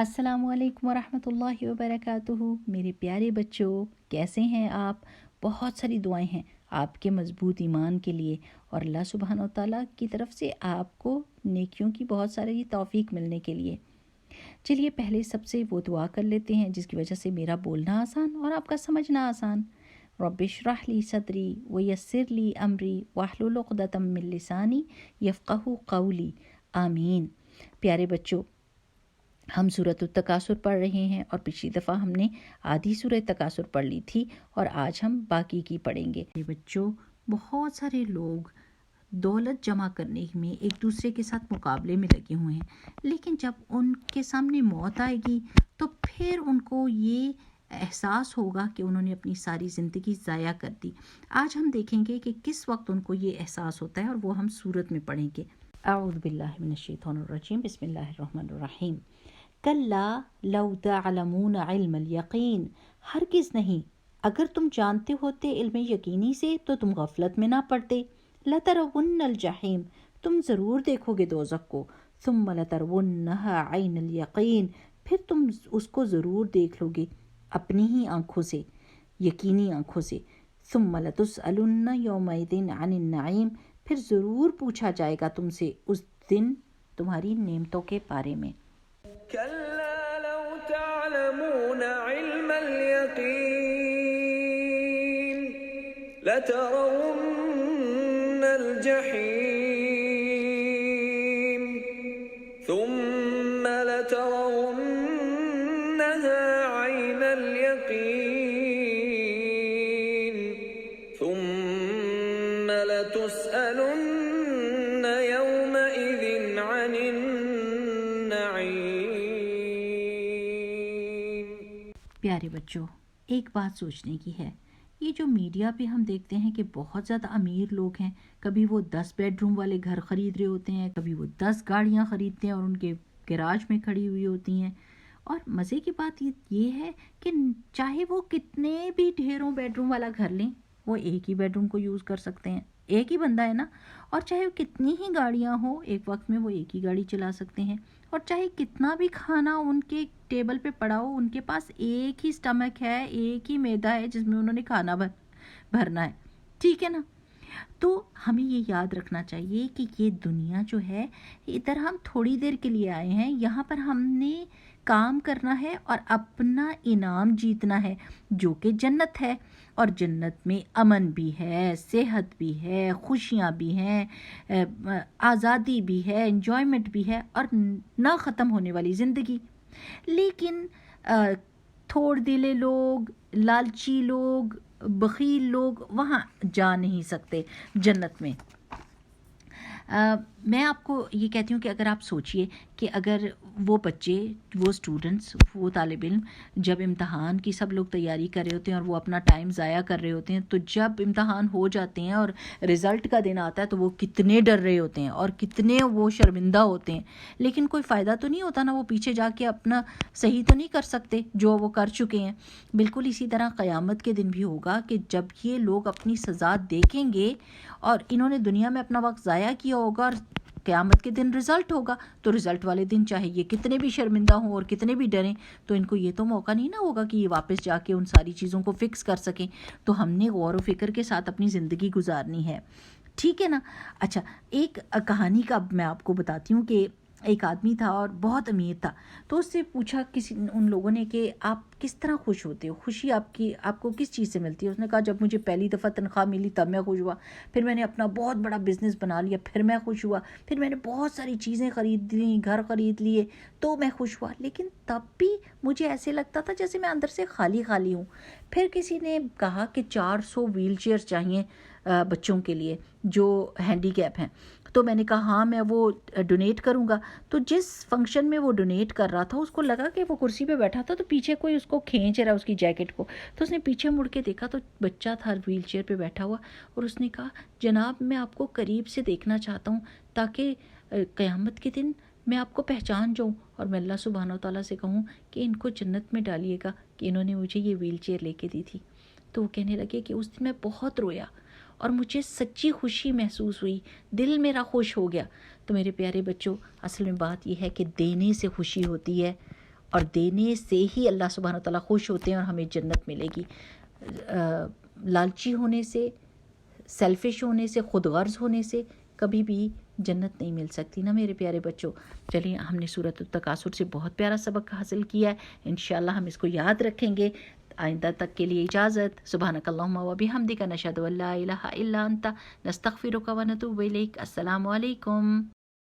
السلام علیکم ورحمۃ اللہ وبرکاتہ۔ میرے پیارے بچوں، کیسے ہیں آپ؟ بہت ساری دعائیں ہیں آپ کے مضبوط ایمان کے لیے، اور اللہ سبحانہ و تعالیٰ کی طرف سے آپ کو نیکیوں کی بہت ساری توفیق ملنے کے لیے۔ چلیے پہلے سب سے وہ دعا کر لیتے ہیں جس کی وجہ سے میرا بولنا آسان اور آپ کا سمجھنا آسان۔ رب اشرح لی صدری ویسر لی امری واحلل عقدۃ من لسانی یفقہوا قولی، آمین۔ پیارے بچوں، ہم سورۃ التکاثر پڑھ رہے ہیں، اور پچھلی دفعہ ہم نے آدھی سورۃ تکاثر پڑھ لی تھی، اور آج ہم باقی کی پڑھیں گے۔ بچوں، بہت سارے لوگ دولت جمع کرنے میں ایک دوسرے کے ساتھ مقابلے میں لگے ہوئے ہیں، لیکن جب ان کے سامنے موت آئے گی تو پھر ان کو یہ احساس ہوگا کہ انہوں نے اپنی ساری زندگی ضائع کر دی۔ آج ہم دیکھیں گے کہ کس وقت ان کو یہ احساس ہوتا ہے، اور وہ ہم سورت میں پڑھیں گے۔ اعوذ باللہ من الشیطان الرجیم، بسم اللہ الرحمن الرحیم۔ کلا لو تعلمون علم الیقین، ہرگز نہیں، اگر تم جانتے ہوتے علم یقینی سے تو تم غفلت میں نہ پڑتے۔ لترون الجحیم، تم ضرور دیکھو گے دوزخ کو۔ ثم لترونها عین الیقین، پھر تم اس کو ضرور دیکھ لو گے اپنی ہی آنکھوں سے، یقینی آنکھوں سے۔ ثم لتسألن یومئذ عن النعیم، پھر ضرور پوچھا جائے گا تم سے اس دن تمہاری نعمتوں کے بارے میں۔ كلا لو تعلمون علم اليقين لترون الجحيم ثم لترونها عين اليقين ثم لتسألن يومئذ عن پیارے بچوں، ایک بات سوچنے کی ہے، یہ جو میڈیا پہ ہم دیکھتے ہیں کہ بہت زیادہ امیر لوگ ہیں، کبھی وہ 10 بیڈ روم والے گھر خرید رہے ہوتے ہیں، کبھی وہ 10 گاڑیاں خریدتے ہیں اور ان کے گراج میں کھڑی ہوئی ہوتی ہیں، اور مزے کی بات یہ ہے کہ چاہے وہ کتنے بھی ڈھیروں بیڈ روم والا گھر لیں، وہ ایک ہی بیڈ روم کو یوز کر سکتے ہیں، ایک ہی بندہ ہے نا، اور چاہے کتنی ہی گاڑیاں ہوں ایک وقت میں وہ ایک ہی گاڑی چلا سکتے ہیں، اور چاہے کتنا بھی کھانا ان کے ٹیبل پہ پڑا ہو، ان کے پاس ایک ہی سٹمک ہے، ایک ہی معدہ ہے جس میں انہوں نے کھانا بھرنا ہے، ٹھیک ہے نا۔ تو ہمیں یہ یاد رکھنا چاہیے کہ یہ دنیا جو ہے، ادھر ہم تھوڑی دیر کے لیے آئے ہیں، یہاں پر ہم نے کام کرنا ہے اور اپنا انعام جیتنا ہے جو کہ جنت ہے، اور جنت میں امن بھی ہے، صحت بھی ہے، خوشیاں بھی ہیں، آزادی بھی ہے، انجوائمنٹ بھی ہے، اور نہ ختم ہونے والی زندگی۔ لیکن تھوڑ دلے لوگ، لالچی لوگ، بخیل لوگ وہاں جا نہیں سکتے جنت میں۔ میں آپ کو یہ کہتی ہوں کہ اگر آپ سوچئے کہ اگر وہ بچے، وہ اسٹوڈنٹس، وہ طالب علم جب امتحان کی سب لوگ تیاری کر رہے ہوتے ہیں اور وہ اپنا ٹائم ضائع کر رہے ہوتے ہیں، تو جب امتحان ہو جاتے ہیں اور رزلٹ کا دن آتا ہے تو وہ کتنے ڈر رہے ہوتے ہیں اور کتنے وہ شرمندہ ہوتے ہیں، لیکن کوئی فائدہ تو نہیں ہوتا نا، وہ پیچھے جا کے اپنا صحیح تو نہیں کر سکتے جو وہ کر چکے ہیں۔ بالکل اسی طرح قیامت کے دن بھی ہوگا کہ جب یہ لوگ اپنی سزا دیکھیں گے اور انہوں نے دنیا میں اپنا وقت ضائع کیا ہوگا، اور قیامت کے دن رزلٹ ہوگا، تو رزلٹ والے دن چاہے یہ کتنے بھی شرمندہ ہوں اور کتنے بھی ڈریں، تو ان کو یہ تو موقع نہیں نہ ہوگا کہ یہ واپس جا کے ان ساری چیزوں کو فکس کر سکیں۔ تو ہم نے غور و فکر کے ساتھ اپنی زندگی گزارنی ہے، ٹھیک ہے نا۔ اچھا، ایک کہانی کا میں آپ کو بتاتی ہوں کہ ایک آدمی تھا اور بہت امیر تھا، تو اس سے پوچھا ان لوگوں نے کہ آپ کس طرح خوش ہوتے ہو، خوشی آپ کو کس چیز سے ملتی ہے؟ اس نے کہا جب مجھے پہلی دفعہ تنخواہ ملی تب میں خوش ہوا، پھر میں نے اپنا بہت بڑا بزنس بنا لیا پھر میں خوش ہوا، پھر میں نے بہت ساری چیزیں خرید لیں، گھر خرید لیے تو میں خوش ہوا، لیکن تب بھی مجھے ایسے لگتا تھا جیسے میں اندر سے خالی خالی ہوں۔ پھر کسی نے کہا کہ 400 ویل چیئر چاہیے بچوں کے لیے جو ہینڈی کیپ ہیں، تو میں نے کہا ہاں میں وہ ڈونیٹ کروں گا۔ تو جس فنکشن میں وہ ڈونیٹ کر رہا تھا اس کو لگا کہ وہ کرسی پہ بیٹھا تھا تو پیچھے کوئی اس کو کھینچ رہا اس کی جیکٹ کو، تو اس نے پیچھے مڑ کے دیکھا تو بچہ تھا ویل چیئر پہ بیٹھا ہوا، اور اس نے کہا جناب میں آپ کو قریب سے دیکھنا چاہتا ہوں تاکہ قیامت کے دن میں آپ کو پہچان جاؤں اور میں اللہ سبحانہ و تعالیٰ سے کہوں کہ ان کو جنت میں ڈالیے گا کہ انہوں نے مجھے یہ ویل چیئر لے کے دی تھی۔ تو وہ کہنے لگے کہ اس دن میں بہت رویا اور مجھے سچی خوشی محسوس ہوئی، دل میرا خوش ہو گیا۔ تو میرے پیارے بچوں، اصل میں بات یہ ہے کہ دینے سے خوشی ہوتی ہے، اور دینے سے ہی اللہ سبحانہ وتعالیٰ خوش ہوتے ہیں اور ہمیں جنت ملے گی. لالچی ہونے سے، سیلفش ہونے سے، خود غرض ہونے سے کبھی بھی جنت نہیں مل سکتی نا میرے پیارے بچوں. چلیے ہم نے سورۃ التکاثر سے بہت پیارا سبق حاصل کیا ہے، انشاءاللہ ہم اس کو یاد رکھیں گے. آئندہ تک کے لیے اجازت. سبحانک اللہم و بحمدک، نشہد ان لا الہ الا انت، نستغفرک و نتوب الیک. السلام علیکم.